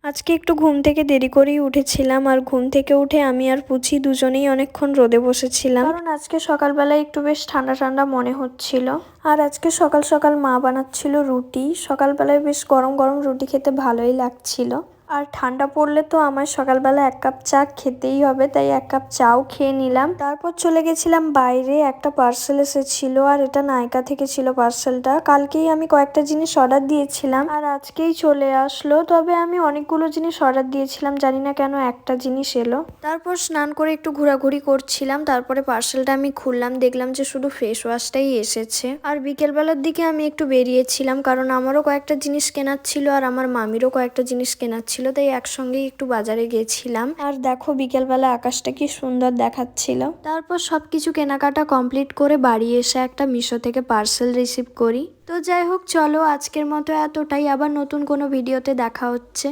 আজকে একটু ঘুম থেকে দেরি করেই উঠেছিলাম, আর ঘুম থেকে উঠে আমি আর পুচি দুজনেই অনেকক্ষণ রোদে বসেছিলাম, কারণ আজকে সকালবেলায় একটু বেশ ঠান্ডা ঠান্ডা মনে হচ্ছিল। আর আজকে সকাল সকাল মা বানাচ্ছিল রুটি। সকালবেলায় বেশ গরম গরম রুটি খেতে ভালোই লাগছিল। আর ঠান্ডা পড়লে তো আমার সকালবেলা 1 কাপ চা খেতেই হবে, তাই 1 কাপ চাও খেয়ে নিলাম। তারপর চলে গেছিলাম বাইরে, একটা পার্সেল এসেছিল, আর এটা নায়কা থেকে ছিল পার্সেলটা। কালকেই আমি কয়েকটা জিনিস অর্ডার দিয়েছিলাম আর আজকেই চলে আসলো, তবে আমি অনেকগুলো জিনিস অর্ডার দিয়েছিলাম, জানি না কেন একটা জিনিস এলো। তারপর স্নান করে একটু ঘোরাঘুরি করছিলাম, তারপরে পার্সেলটা আমি খুললাম, দেখলাম যে শুধু ফেস ওয়াশটাই এসেছে। আর বিকেলবেলার দিকে আমি একটু বেরিয়েছিলাম, কারণ আমারও কয়েকটা জিনিস কেনার ছিল আর আমার মামিরও কয়েকটা জিনিস কেনার ছিল, তাই একসঙ্গেই একটু বাজারে গেছিলাম। আর দেখো বিকেলবেলা আকাশটা কি সুন্দর দেখাচ্ছিল। তারপর সবকিছু কেনাকাটা কমপ্লিট করে বাড়ি এসে একটা মিশো থেকে পার্সেল রিসিভ করি। তো যাই হোক, চলো আজকের মতো এতটাই, আবার নতুন কোনো ভিডিওতে দেখা হচ্ছে।